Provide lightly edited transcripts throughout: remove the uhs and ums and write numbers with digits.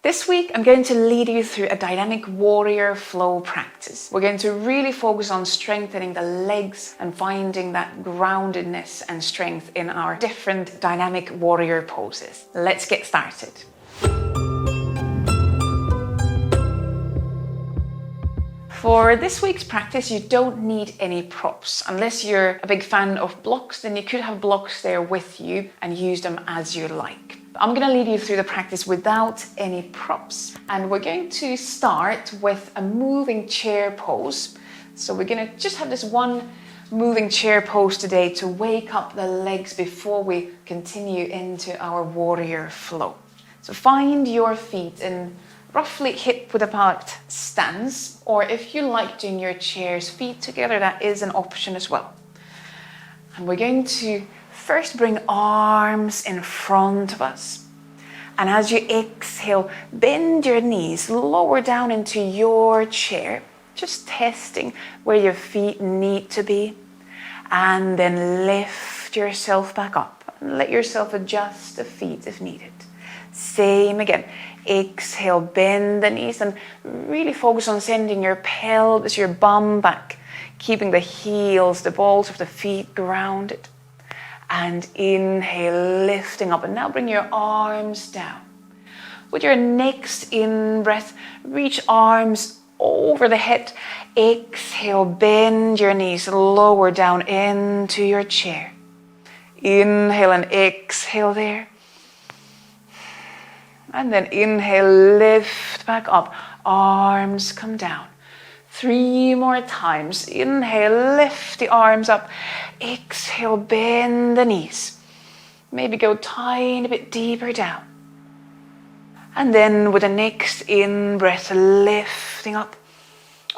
This week, I'm going to lead you through a dynamic warrior flow practice. We're going to really focus on strengthening the legs and finding that groundedness and strength in our different dynamic warrior poses. Let's get started. For this week's practice, you don't need any props. Unless you're a big fan of blocks, then you could have blocks there with you and use them as you like. I'm going to lead you through the practice without any props. And we're going to start with a moving chair pose. So we're going to just have this one moving chair pose today to wake up the legs before we continue into our warrior flow. So find your feet in roughly hip-width apart stance, or if you like doing your chair's feet together, that is an option as well. And we're going to first bring arms in front of us. And as you exhale, bend your knees, lower down into your chair, just testing where your feet need to be. And then lift yourself back up and let yourself adjust the feet if needed. Same again. Exhale, bend the knees and really focus on sending your pelvis, your bum back, keeping the heels, the balls of the feet grounded. And inhale, lifting up. And now bring your arms down. With your next in-breath, reach arms over the head. Exhale, bend your knees, lower down into your chair. Inhale and exhale there. And then inhale, lift back up. Arms come down. 3 more times. Inhale, lift the arms up. Exhale, bend the knees. Maybe go a tiny bit deeper down. And then with the next in-breath, lifting up.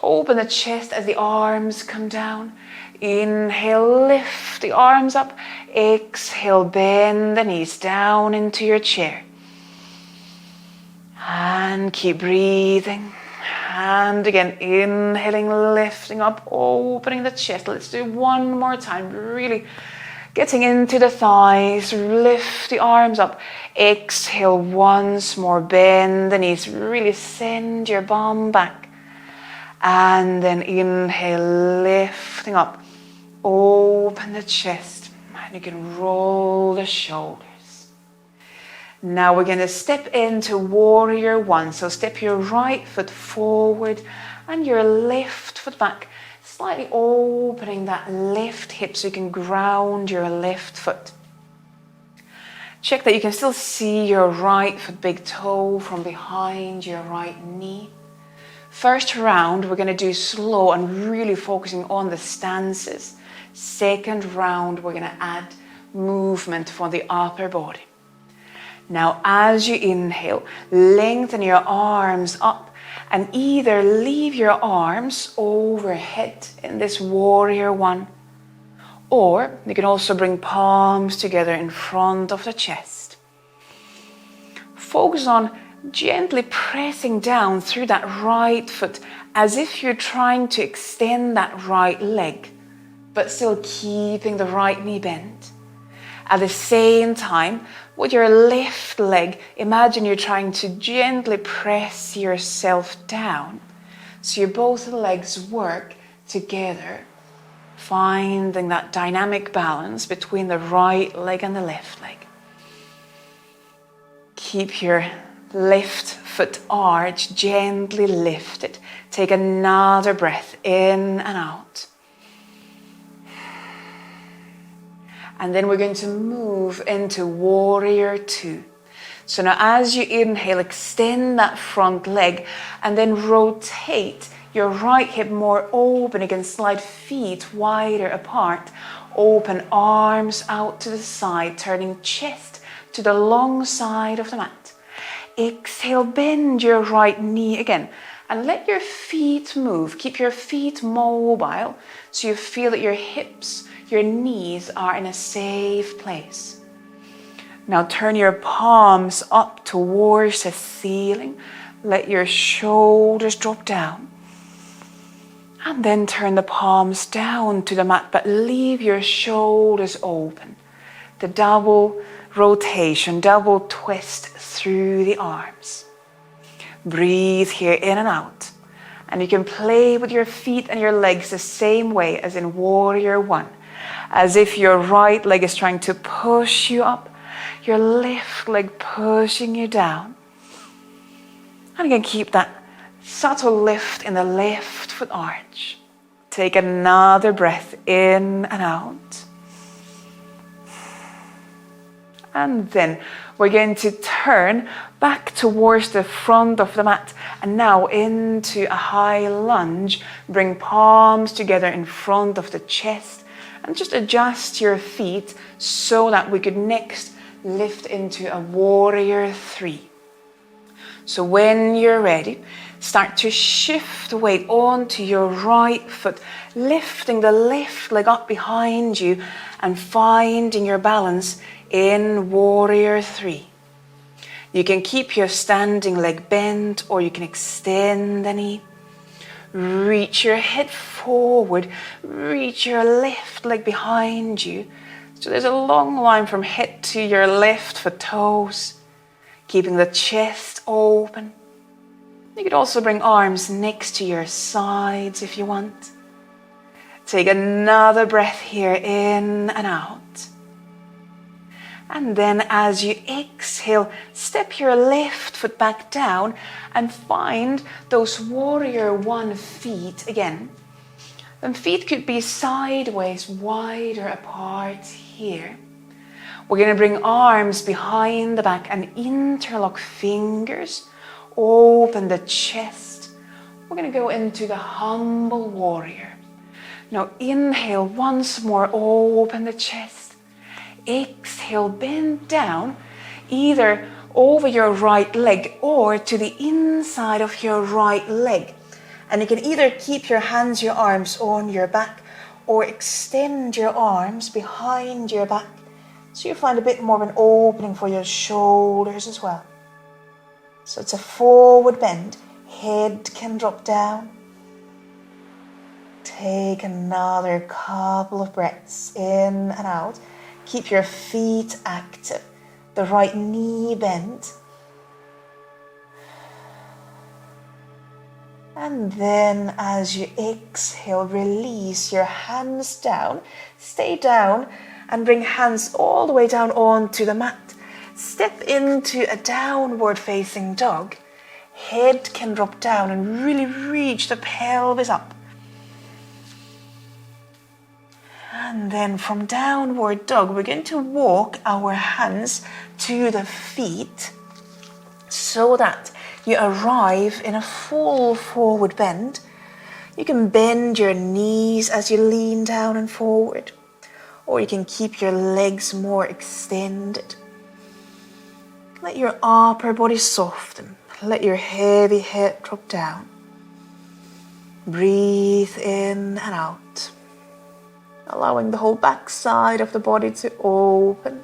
Open the chest as the arms come down. Inhale, lift the arms up. Exhale, bend the knees down into your chair. And keep breathing. And again, inhaling, lifting up, opening the chest. Let's do one more time. Really getting into the thighs. Lift the arms up. Exhale once more. Bend the knees. Really send your bum back. And then inhale, lifting up. Open the chest. And you can roll the shoulders. Now we're going to step into warrior one. So step your right foot forward and your left foot back, slightly opening that left hip so you can ground your left foot. Check that you can still see your right foot, big toe from behind your right knee. First round, we're going to do slow and really focusing on the stances. Second round, we're going to add movement for the upper body. Now, as you inhale, lengthen your arms up and either leave your arms overhead in this warrior one, or you can also bring palms together in front of the chest. Focus on gently pressing down through that right foot as if you're trying to extend that right leg, but still keeping the right knee bent. At the same time, with your left leg, imagine you're trying to gently press yourself down. So your both legs work together, finding that dynamic balance between the right leg and the left leg. Keep your left foot arch gently lifted. Take another breath in and out. And then we're going to move into warrior two. So now as you inhale, extend that front leg and then rotate your right hip more open. Again, slide feet wider apart. Open arms out to the side, turning chest to the long side of the mat. Exhale, bend your right knee again and let your feet move. Keep your feet mobile so you feel that your hips, your knees are in a safe place. Now turn your palms up towards the ceiling. Let your shoulders drop down. And then turn the palms down to the mat, but leave your shoulders open. The double rotation, double twist through the arms. Breathe here in and out. And you can play with your feet and your legs the same way as in Warrior One. As if your right leg is trying to push you up, your left leg pushing you down. And you can keep that subtle lift in the left foot arch. Take another breath in and out. And then we're going to turn back towards the front of the mat. And now into a high lunge. Bring palms together in front of the chest. And just adjust your feet so that we could next lift into a Warrior Three. So when you're ready, start to shift the weight onto your right foot, lifting the left leg up behind you and finding your balance in Warrior Three. You can keep your standing leg bent or you can extend the knee. Reach your head forward, reach your left leg behind you. So there's a long line from head to your left foot toes, keeping the chest open. You could also bring arms next to your sides if you want. Take another breath here in and out. And then as you exhale, step your left foot back down and find those Warrior One feet again. And feet could be sideways, wider apart here. We're going to bring arms behind the back and interlock fingers. Open the chest. We're going to go into the humble warrior. Now inhale once more, open the chest. Exhale, bend down, either over your right leg or to the inside of your right leg. And you can either keep your hands, your arms on your back or extend your arms behind your back. So you find a bit more of an opening for your shoulders as well. So it's a forward bend, head can drop down. Take another couple of breaths in and out. Keep your feet active, the right knee bent. And then as you exhale, release your hands down. Stay down and bring hands all the way down onto the mat. Step into a downward facing dog. Head can drop down and really reach the pelvis up. And then from downward dog, we're going to walk our hands to the feet so that you arrive in a full forward bend. You can bend your knees as you lean down and forward, or you can keep your legs more extended. Let your upper body soften. Let your heavy head drop down. Breathe in and out. Allowing the whole back side of the body to open.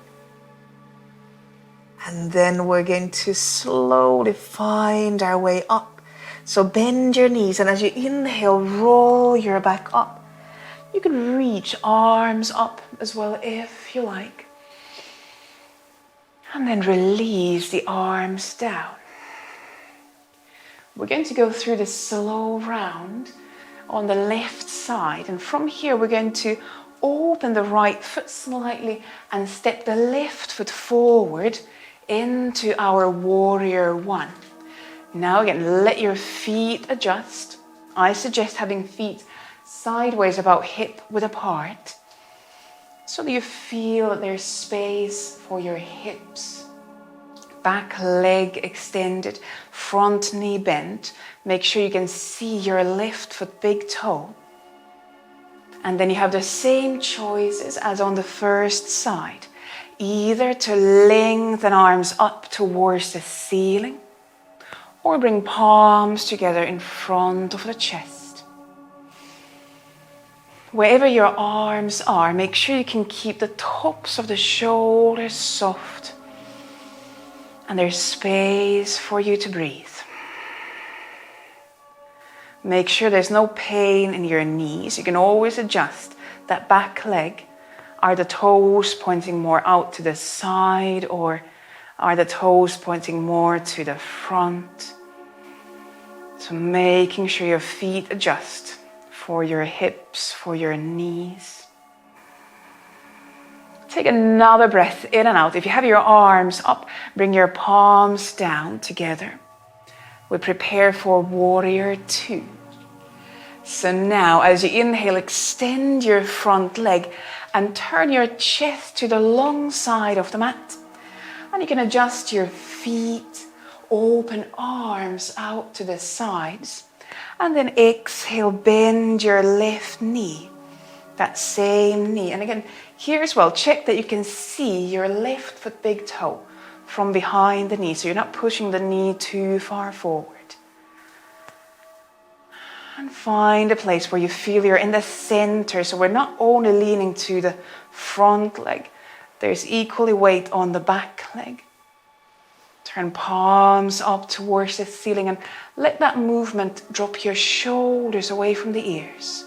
And then we're going to slowly find our way up. So bend your knees, and as you inhale, roll your back up. You can reach arms up as well if you like. And then release the arms down. We're going to go through this slow round on the left side, and from here we're going to open the right foot slightly and step the left foot forward into our Warrior One. Now again, let your feet adjust. I suggest having feet sideways about hip width apart so that you feel that there's space for your hips. Back leg extended, front knee bent. Make sure you can see your left foot big toe. And then you have the same choices as on the first side. Either to lengthen arms up towards the ceiling or bring palms together in front of the chest. Wherever your arms are, make sure you can keep the tops of the shoulders soft. And there's space for you to breathe. Make sure there's no pain in your knees. You can always adjust that back leg. Are the toes pointing more out to the side, or are the toes pointing more to the front? So making sure your feet adjust for your hips, for your knees. Take another breath in and out. If you have your arms up, bring your palms down together. We prepare for warrior 2. So now as you inhale, extend your front leg and turn your chest to the long side of the mat. And you can adjust your feet, open arms out to the sides. And then exhale, bend your left knee, that same knee. And again, here as well, check that you can see your left foot big toe from behind the knee. So you're not pushing the knee too far forward. And find a place where you feel you're in the center. So we're not only leaning to the front leg. There's equally weight on the back leg. Turn palms up towards the ceiling and let that movement drop your shoulders away from the ears.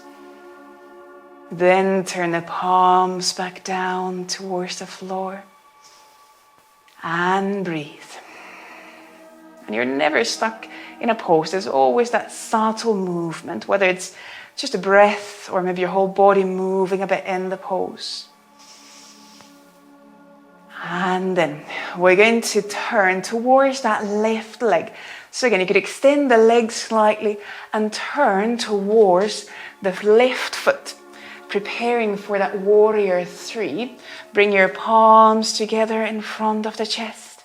Then turn the palms back down towards the floor. And breathe. And you're never stuck in a pose. There's always that subtle movement, whether it's just a breath or maybe your whole body moving a bit in the pose. And then we're going to turn towards that left leg. So again, you could extend the leg slightly and turn towards the left foot, preparing for that warrior 3. Bring your palms together in front of the chest.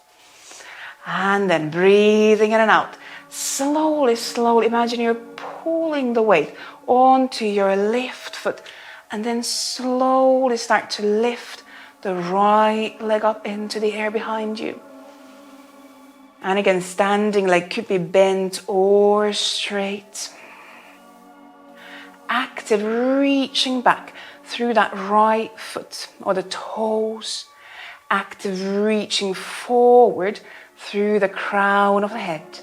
And then breathing in and out. Slowly, slowly, imagine you're pulling the weight onto your left foot. And then slowly start to lift the right leg up into the air behind you. And again, standing leg could be bent or straight. Active, reaching back through that right foot or the toes. Active, reaching forward through the crown of the head.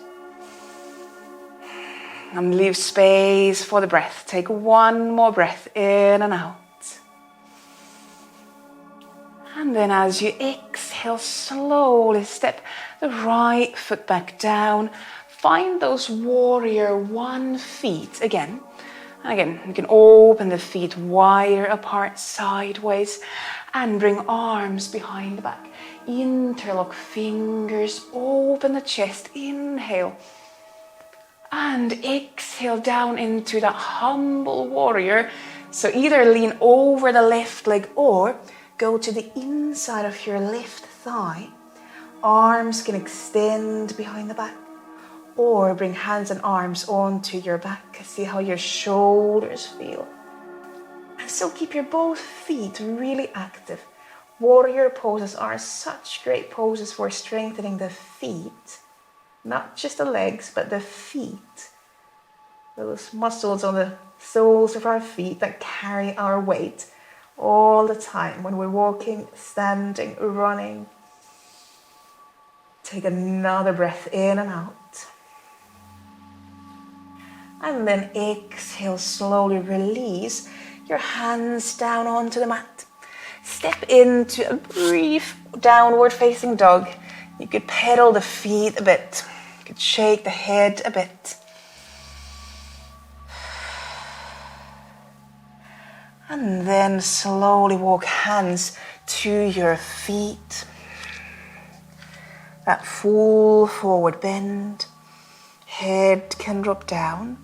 And leave space for the breath. Take one more breath in and out. And then as you exhale, slowly step the right foot back down. Find those warrior 1 feet again. And again, you can open the feet wider apart sideways and bring arms behind the back. Interlock fingers, open the chest, inhale. And exhale down into that humble warrior. So either lean over the left leg or go to the inside of your left thigh. Arms can extend behind the back. Or bring hands and arms onto your back. See how your shoulders feel. And so keep your both feet really active. Warrior poses are such great poses for strengthening the feet. Not just the legs, but the feet. Those muscles on the soles of our feet that carry our weight all the time when we're walking, standing, running. Take another breath in and out. And then exhale, slowly release your hands down onto the mat. Step into a brief downward facing dog. You could pedal the feet a bit. You could shake the head a bit. And then slowly walk hands to your feet. That full forward bend. Head can drop down.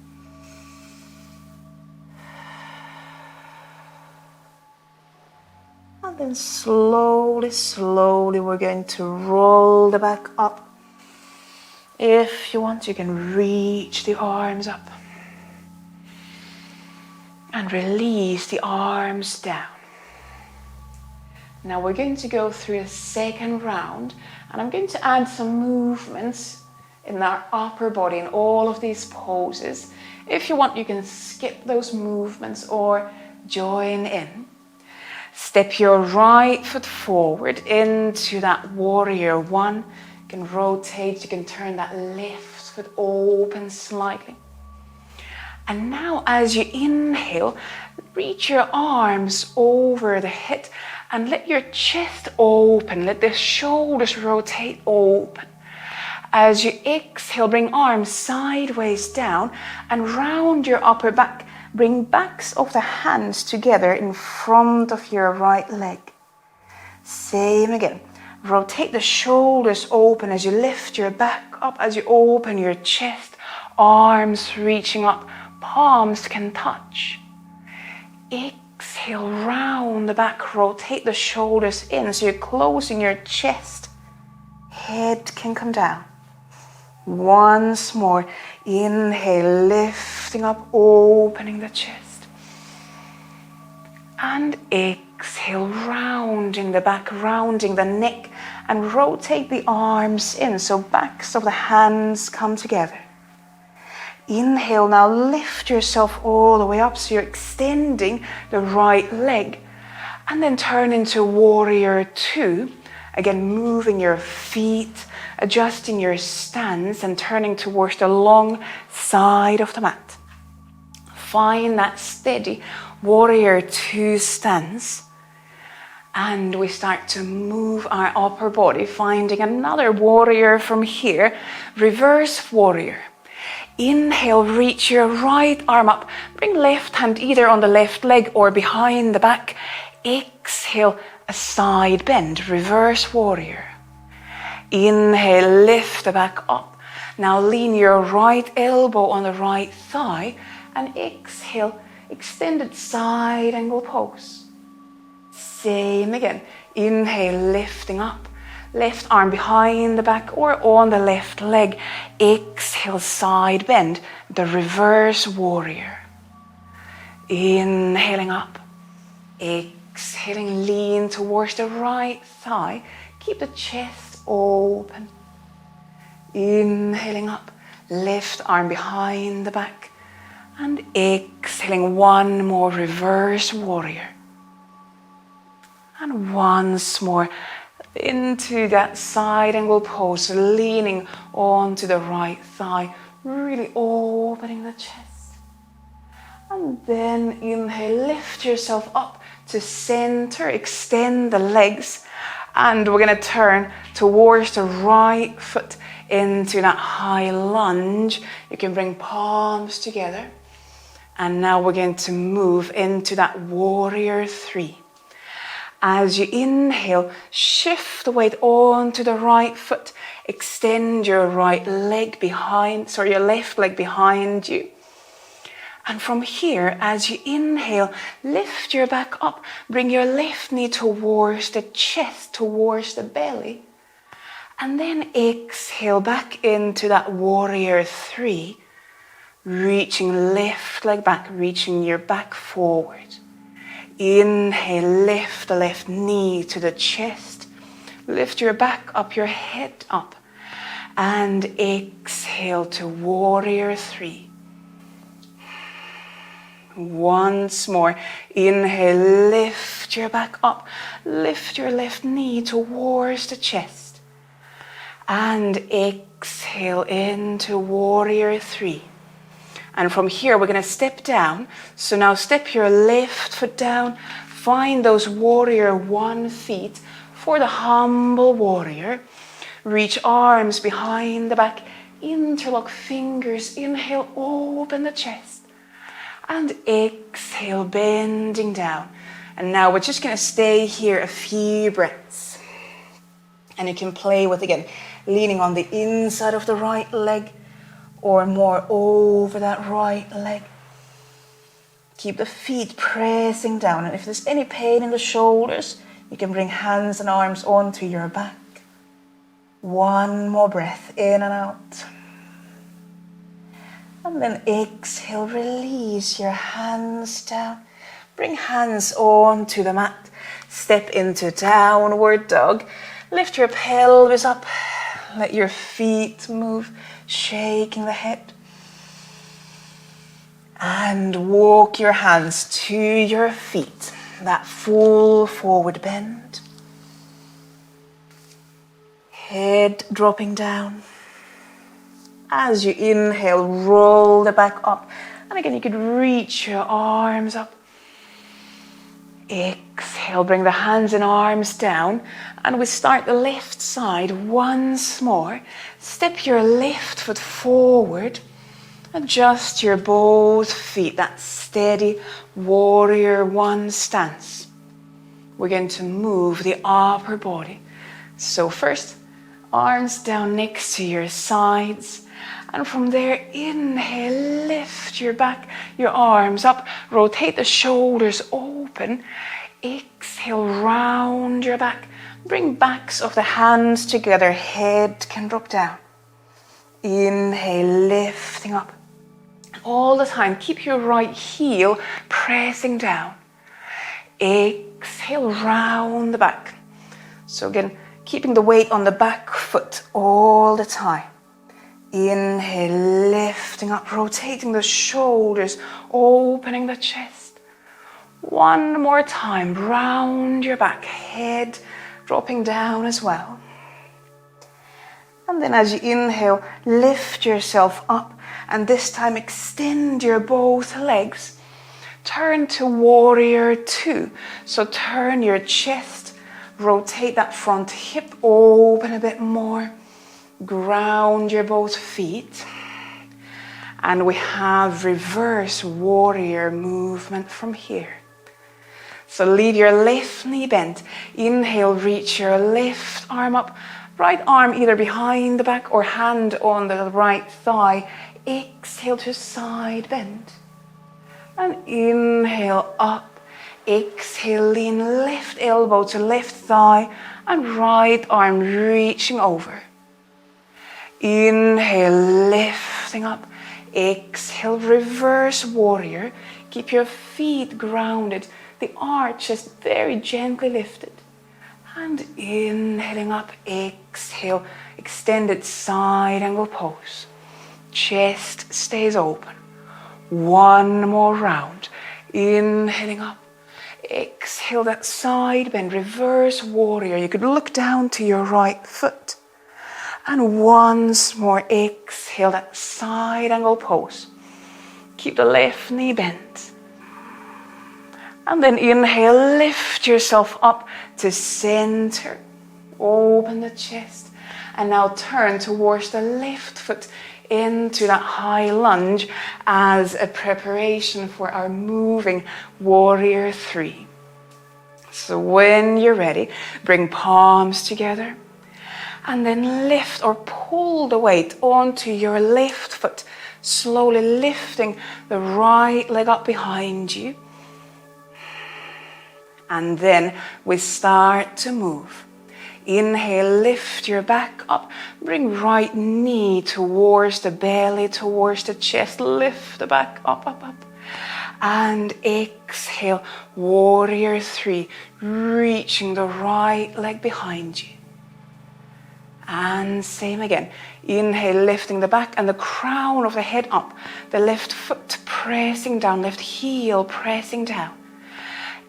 And then slowly, slowly we're going to roll the back up. If you want, you can reach the arms up. And release the arms down. Now we're going to go through a second round. And I'm going to add some movements in our upper body in all of these poses. If you want, you can skip those movements or join in. Step your right foot forward into that warrior 1. You can rotate, you can turn that left foot open slightly. And now as you inhale, reach your arms over the head and let your chest open, let the shoulders rotate open. As you exhale, bring arms sideways down and round your upper back. Bring backs of the hands together in front of your right leg. Same again. Rotate the shoulders open as you lift your back up, as you open your chest. Arms reaching up, palms can touch. Exhale, round the back, rotate the shoulders in so you're closing your chest. Head can come down. Once more, inhale, lifting up, opening the chest. And exhale, rounding the back, rounding the neck, and rotate the arms in so backs of the hands come together. Inhale, now lift yourself all the way up so you're extending the right leg. And then turn into warrior two. Again, moving your feet, adjusting your stance and turning towards the long side of the mat. Find that steady warrior two stance. And we start to move our upper body, finding another warrior from here. Reverse warrior. Inhale, reach your right arm up. Bring left hand either on the left leg or behind the back. Exhale, a side bend, reverse warrior. Inhale, lift the back up. Now lean your right elbow on the right thigh and exhale, extended side angle pose. Same again. Inhale, lifting up. Left arm behind the back or on the left leg. Exhale, side bend, the reverse warrior. Inhaling up. Exhaling, lean towards the right thigh. Keep the chest open. Inhaling up, left arm behind the back. And exhaling, one more reverse warrior. And once more into that side angle pose, leaning onto the right thigh, really opening the chest. And then inhale, lift yourself up to center, extend the legs, and we're going to turn towards the right foot into that high lunge. You can bring palms together, and now we're going to move into that warrior three. As you inhale, shift the weight onto the right foot, extend your right leg behind, your left leg behind you. And from here, as you inhale, lift your back up, bring your left knee towards the chest, towards the belly. And then exhale back into that warrior three, reaching left leg back, reaching your back forward. Inhale, lift the left knee to the chest, lift your back up, your head up, and exhale to warrior three. Once more, inhale, lift your back up, lift your left knee towards the chest, and exhale into warrior three. And from here, we're going to step down. So now step your left foot down, find those warrior one feet for the humble warrior. Reach arms behind the back, interlock fingers, inhale, open the chest. And exhale, bending down. And now we're just going to stay here a few breaths. And you can play with, again, leaning on the inside of the right leg or more over that right leg. Keep the feet pressing down. And if there's any pain in the shoulders, you can bring hands and arms onto your back. One more breath in and out. And then exhale, release your hands down. Bring hands onto the mat. Step into downward dog. Lift your pelvis up. Let your feet move, shaking the head. And walk your hands to your feet. That full forward bend. Head dropping down. As you inhale, roll the back up. And again, you could reach your arms up. Exhale, bring the hands and arms down, and we start the left side once more. Step your left foot forward, adjust your both feet, that steady warrior one stance. We're going to move the upper body. So first, arms down next to your sides, and from there, inhale, lift your back, your arms up, rotate the shoulders open. Exhale, round your back, bring backs of the hands together, head can drop down. Inhale, lifting up. All the time, keep your right heel pressing down. Exhale, round the back. So again, keeping the weight on the back foot all the time. Inhale, lifting up, rotating the shoulders, opening the chest. One more time, round your back, head dropping down as well. And then as you inhale, lift yourself up, and this time extend your both legs. Turn to warrior two. So turn your chest, rotate that front hip, open a bit more. Ground your both feet. And we have reverse warrior movement from here. So leave your left knee bent. Inhale, reach your left arm up. Right arm either behind the back or hand on the right thigh. Exhale to side bend. And inhale up. Exhale, lean left elbow to left thigh and right arm reaching over. Inhale, lifting up. Exhale, reverse warrior. Keep your feet grounded. The arch is very gently lifted. And inhaling up, exhale, extended side angle pose. Chest stays open. One more round. Inhaling up. Exhale that side bend, reverse warrior. You could look down to your right foot. And once more, exhale that side angle pose. Keep the left knee bent. And then inhale, lift yourself up to center. Open the chest. And now turn towards the left foot into that high lunge as a preparation for our moving warrior three. So when you're ready, bring palms together. And then lift or pull the weight onto your left foot, slowly lifting the right leg up behind you. And then we start to move. Inhale, lift your back up. Bring right knee towards the belly, towards the chest. Lift the back up, up, up. And exhale, warrior three, reaching the right leg behind you. And same again. Inhale, lifting the back and the crown of the head up. The left foot pressing down, left heel pressing down.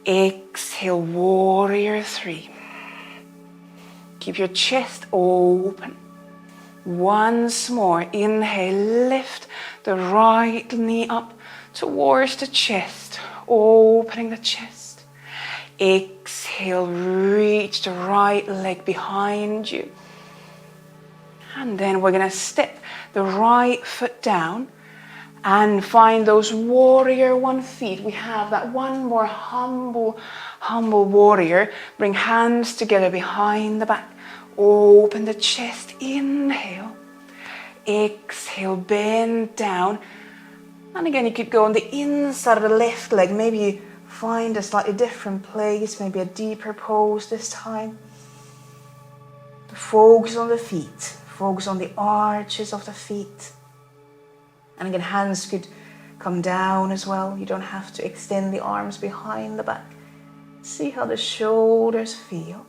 Exhale, warrior three. Keep your chest open. Once more, inhale, lift the right knee up towards the chest, opening the chest. Exhale, reach the right leg behind you. And then we're going to step the right foot down and find those warrior one feet. We have that one more humble warrior. Bring hands together behind the back. Open the chest. Inhale. Exhale, bend down. And again, you could go on the inside of the left leg. Maybe you find a slightly different place, maybe a deeper pose this time. Focus on the feet. Focus on the arches of the feet. And again, hands could come down as well. You don't have to extend the arms behind the back. See how the shoulders feel.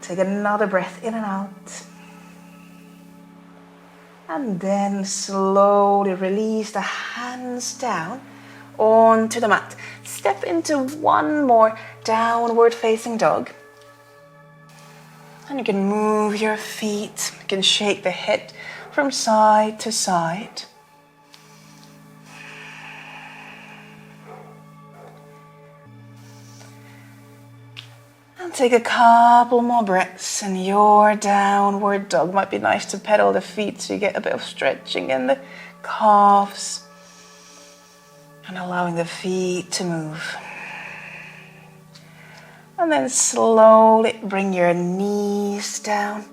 Take another breath in and out. And then slowly release the hands down onto the mat. Step into one more downward facing dog. And you can move your feet. You can shake the head from side to side. Take a couple more breaths in your downward dog. Might be nice to pedal the feet so you get a bit of stretching in the calves. And allowing the feet to move. And then slowly bring your knees down.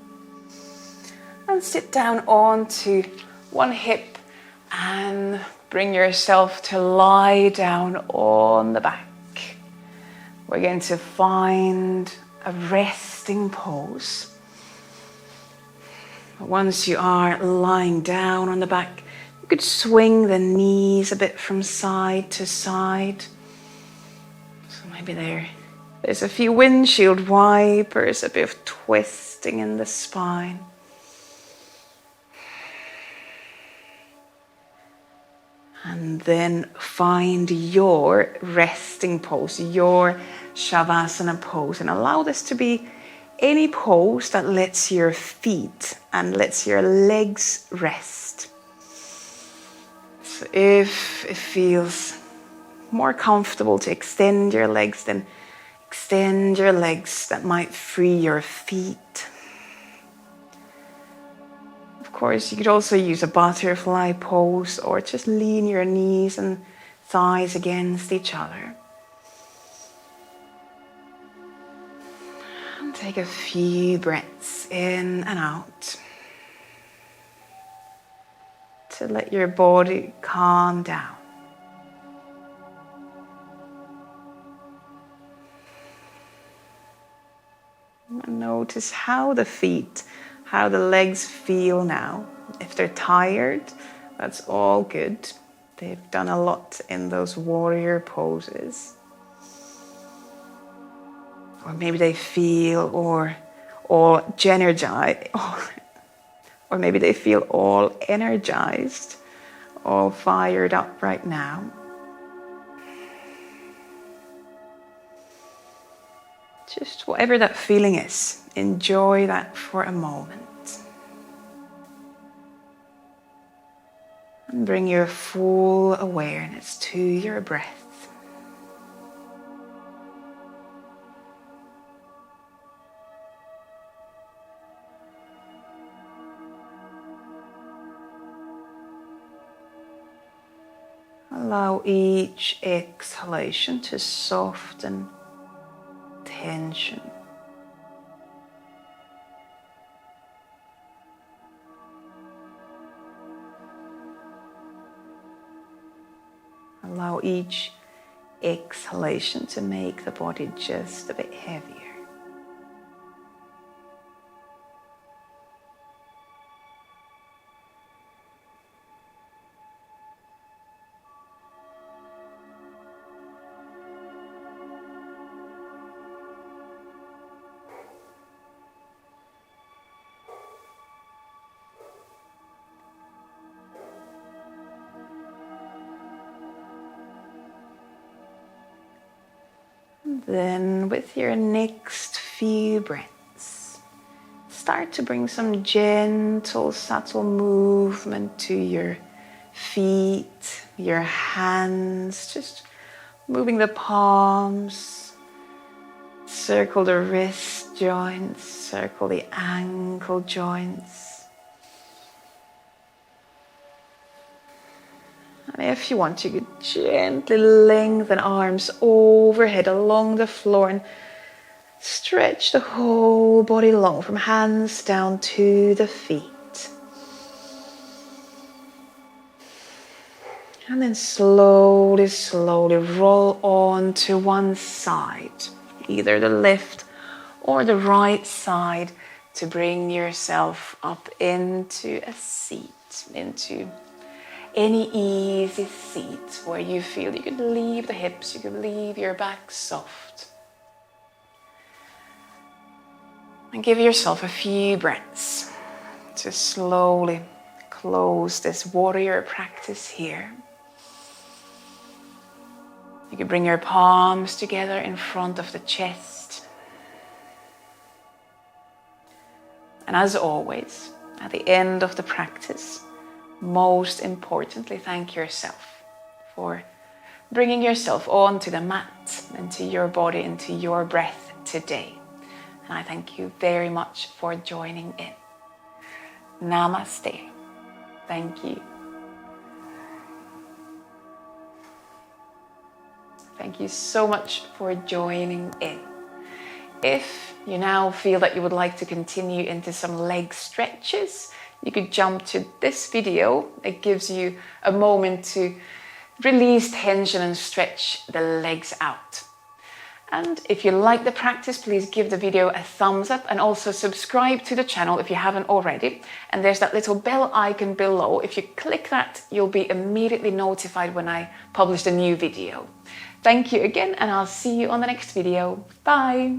And sit down onto one hip and bring yourself to lie down on the back. We're going to find a resting pose. Once you are lying down on the back, you could swing the knees a bit from side to side. So maybe there's a few windshield wipers, a bit of twisting in the spine. And then find your resting pose, your Shavasana pose. And allow this to be any pose that lets your feet and lets your legs rest. So if it feels more comfortable to extend your legs, then extend your legs. That might free your feet. Of course, you could also use a butterfly pose or just lean your knees and thighs against each other. And take a few breaths in and out to let your body calm down. And notice how the feet, how the legs feel now. If they're tired, that's all good. They've done a lot in those warrior poses. Or maybe they feel all energized, or maybe they feel all energized, all fired up right now. Just whatever that feeling is, enjoy that for a moment. And bring your full awareness to your breath. Allow each exhalation to soften tension. Allow each exhalation to make the body just a bit heavier. Then with your next few breaths, start to bring some gentle, subtle movement to your feet, your hands, just moving the palms, circle the wrist joints, circle the ankle joints. And if you want, you could gently lengthen arms overhead along the floor and stretch the whole body long from hands down to the feet. And then slowly, slowly roll on to one side, either the left or the right side, to bring yourself up into a seat, into any easy seat where you feel you could leave the hips, you could leave your back soft. And give yourself a few breaths to slowly close this warrior practice here. You could bring your palms together in front of the chest. And as always, at the end of the practice, most importantly, thank yourself for bringing yourself onto the mat, into your body, into your breath today. And I thank you very much for joining in. Namaste. Thank you. Thank you so much for joining in. If you now feel that you would like to continue into some leg stretches, you could jump to this video. It gives you a moment to release tension and stretch the legs out. And if you like the practice, please give the video a thumbs up and also subscribe to the channel if you haven't already. And there's that little bell icon below. If you click that, you'll be immediately notified when I publish a new video. Thank you again, and I'll see you on the next video. Bye.